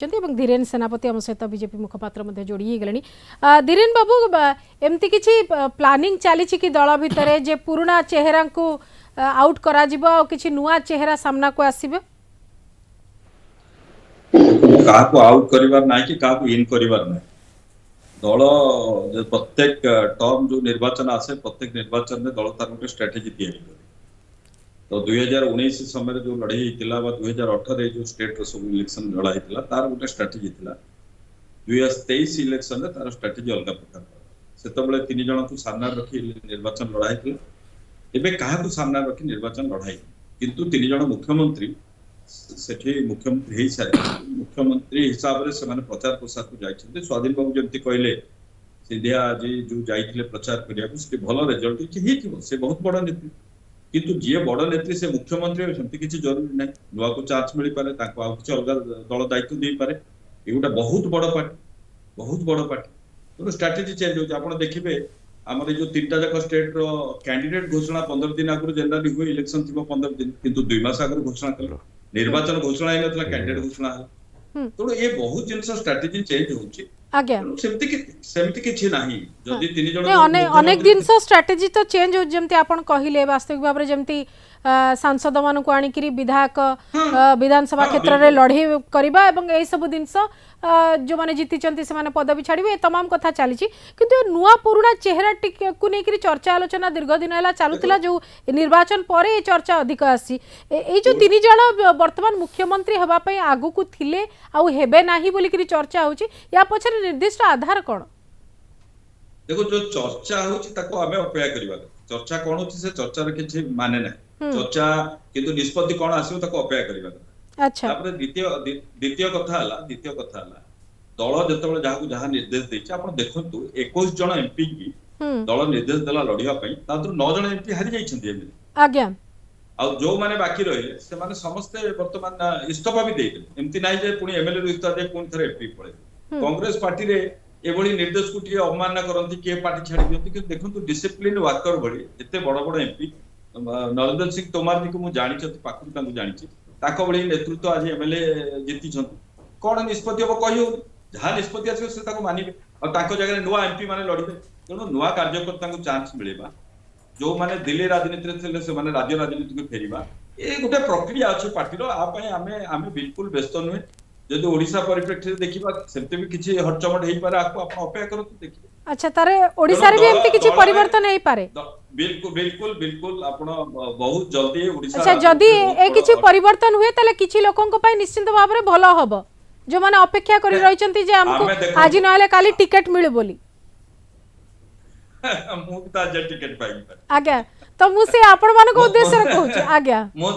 धीरेन सेनापति आम सहित बीजेपी मुखपात्र जोड़ी गले। धीरेन बाबू एमती किसी प्लानिंग चली कि दल भितर जे पुराना चेहरा को आउट करा किसी नुआ चेहरा सामना को आसीबे काको आउट करिवार नाही कि काको इन करिवार नाही। दल प्रत्येक टर्म जो निर्वाचन आसे प्रत्येक निर्वाचन में दल तार गोटे स्ट्रेटेजी तैयारी करे। तो 2019 समय जो लड़ाई हितला बा 2018 जो स्टेट सब इलेक्शन लड़ा हितला तार गोटे स्ट्रेटेजी थिला। 2023 इलेक्शन रे तार स्ट्रेटेजी अलग प्रकार से तबले तीन जन को सामना रखी निर्वाचन लड़ा हितला। एबे काहा को सामना रखी निर्वाचन लड़ाई किंतु तीन जन मुख्यमंत्री सेठी मुख्यमंत्री हे सारे मुख्यमंत्री हिसाब रे से माने प्रचार प्रसार को जाइछन्ते। स्वाधीन बाबू जंती कहले सिधिया जी जो जाइथिले प्रचार करिया को से भलो रिजल्ट कि हेतिबो से बहुत बड़ नेत्री किंतु जे बड़ नेत्री से मुख्यमंत्री सेमती किछि जरूरी नै। नुआ को चांस मिली पारे ताको आ किछि अलग दल दायित्व दे पारे। एगुटा बहुत बड़ पार्टी तो स्ट्रेटेजी चेंज हो आपण देखिबे हमर जो तीनटा जक स्टेट रो कैंडिडेट घोषणा 15 दिन आगु जनरली हुए इलेक्शन थिबो 15 दिन किंतु 2 मास आगु घोषणा कलो निर्वाचन घोषणा ही नथला कैंडिडेट घोषणा तो ये बहुत जिंस स्ट्रेटेजी चेंज होची आज्ञा सेमती किछि नाही जदी तीन जण अनेक दिन स्ट्रेटेजी तो चेंज हो जेमती आपण कहिले वास्तविक भाबरे जेमती सांसद मान को आनिकरी विधायक विधानसभा क्षेत्र रे लड़े करबा एवं ए सब दिन जो माने जीति चंती से माने पदवी छाड़िबे तमाम कथा चली किंतु नुआ पुराना चेहरा को लेकर चर्चा आलोचना दीर्घ दिन है चलुला जो निर्वाचन पर ये चर्चा अधिक आसी ए जो तीन जन वर्तमान मुख्यमंत्री हवा पई आगु को थिले आउ हेबे नाही बोली करी चर्चा होची या पछरे निर्दिष्ट आधार कोन देखो जो चर्चा होची ताको हमें अपेक्षा करबा चर्चा कोन होची से चर्चा रे किछि माने नै चर्चा किंतु निष्पत्ति कोन आसीबो ताको अपेक्षा करबा। अच्छा तापर द्वितीय कथा हला दल जेतेबेले जाहा को जाहा निर्देश देछि आपण देखंतु 21 जन एमपी की दल निर्देश देला लढिया पई तादु 9 जन एमपी हारि जाइछन्ती एमपी आज्ञा आ जो माने बाकी रहिले से माने समस्त वर्तमान इस्तफा भी देइले एमती नाही जे पुनी एमएलए रु इस्तफा दे पुनी थरे एमपी पळे कांग्रेस पार्टी रे एभली निर्देश को टिके अवमानना करंती के पार्टी छाडी दियंती कि देखंतु डिसिप्लिन वर्कर भली एते बड़ बड़ एमपी नरेंद्र सिंह तोमर जी को मु जानि छथि पाखु तांगु जानि छी ताको बळी नेतृत्व आज एमएलए जीति छथि कोन निष्पत्ति हो कहियो जहा निष्पत्ति आछो से ताको मानिबे और ताको जगह नुवा एमपी माने लढिबे तेणु नुवा कार्यकर्ता को चांस मिलेबा जो माने दिल्ली राजनीति रे थिले से माने राज्य राजनीति को फेरिबा ए गुटे प्रक्रिया अछि पार्टी रो आ पय आमे बिल्कुल व्यस्त नुहे जदि ओडिसा परिप्रेक्षी देखिबा सेमते भी किछि हटचमट हेई पारे आपको आपण अपेक्षा करत देखि। अच्छा तारे ओडिसा रे भी एमती किछि परिवर्तन हेई पारे बिल्कुल आपण बहुत जल्दी ओडिसा। अच्छा जदि ए किछि परिवर्तन हुए तले किछि लोकन को पय निश्चित भाव रे भलो हबो जो माने अपेक्षा करि रहिचंती जे हमको आज नहले काली टिकट मिले बोली मु ता जे टिकट पाई आज्ञा तो मु से आपण मान को उद्देश्य रे कहू आज्ञा मु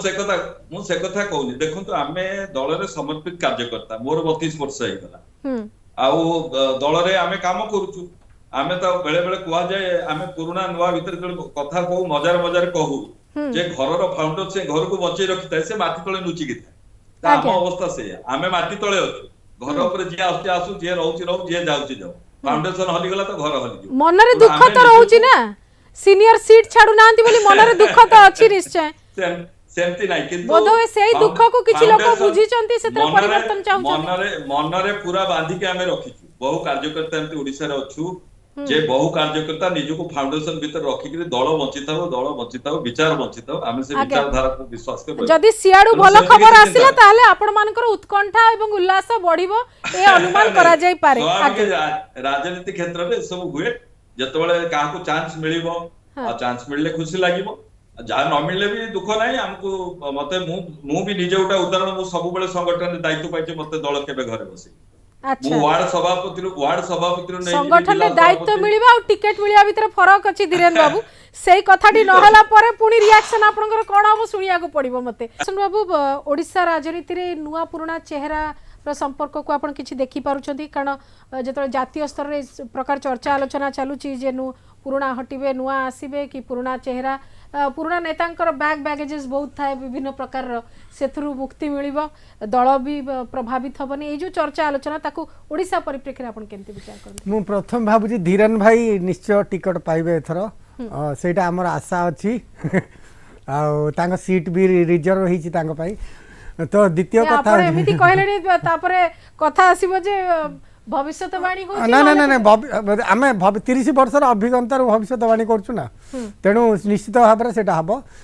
से कथा कहूनी देखंतु आमे दल रे समर्पित कार्यकर्ता मोर 32 वर्ष हे गला आउ दल रे आमे काम करूछु आमे तो बेले बेले कुआ जाय आमे पुराना नुवा भीतर जो कथा कहू मजार कहू जे घर रो फाउंडर से घर को बचै रखिता से माटी तळे नुची गिता हम अवस्था से आमे माटी तळे अछु घर ऊपर जे आसु जे रहू जे जाउची जाऊ फाउंडेशन हली गला तो घर हली मन रे दुख तो रहउची ना सीनियर सीट छाडू नांती बोली मन रे दुख तो अछि निश्चय सेमती नाही किंतु बोधो सेही दुख को किछि लोक बुझी चंती सेते परिवर्तन चाहू मन रे पूरा बांधी के हमें रखिछु बहु कार्यकर्ता एमती ओडिसा रे अछु जे बहु कार्यकर्ता निजु को फाउंडेशन भीतर रखि के दल बंचिताओ विचार बंचिताओ आमे से विचार धारा को विश्वास कर जदी सियाडू भलो खबर आसिला ताले आपण मानकर उत्कंठा एवं उल्लास बढ़िबो ए अनुमान करा जाय पारे राजनीति क्षेत्र रे सब हुए जतबेले काहा को चांस मिलिबो आ चांस मिलले खुशी लागिबो जा न मिलले भी दुख नाही हमको मते मु भी निजे उटा उदाहरण मु सब बेले संगठन दायित्व पाइचे मते दल केबे घरे बसी अच्छा मु वार्ड सभापति नै संगठन में दायित्व मिलिबा और टिकट मिलिया भीतर फरक अछि धीरेन बाबू सेही कथाटी न हला परे पुनी रिएक्शन आपनकर कोन हो सुनिया को पड़िबो मते बाबू ओडिसा राजनीति रे नुवा पुराना चेहरा संपर्क को आपण किछि देखि पारुछंती कारण जतले जातीय स्तर रे प्रकार चर्चा आलोचना चालुची जे पुराना हटिबे नुआ आसीबे कि पुराना चेहरा पुराना नेतांकर बैगेजेस बहुत थाए विभिन्न प्रकार सेथुरु मुक्ति मिलिबो दल भी प्रभावित हबनी ए जो चर्चा आलोचना ताकू ओडिसा परिप्रेक्षी आपण केनते विचार करन मु प्रथम भाबुजी धीरन भाई निश्चय टिकट पाइबे एथरो सेटा हमर आशा अछि आ तांग सीट भी रिजर्व हिची तांग पाई ତ ଦ୍ୱିତୀୟ କଥା ଆପଣ ଏମିତି କହିଲେଣି ତାପରେ କଥା ଆସିବ ଯେ ଭବିଷ୍ୟତବାଣୀ ହଉଛି ନା ନା ନା ନା ଆମେ 30 ବର୍ଷର ଅଭିଜ୍ଞତାରୁ ଭବିଷ୍ୟତବାଣୀ କରୁଛୁ ନା ତେଣୁ ନିଶ୍ଚିତ ଭାବରେ ସେଇଟା ହବ।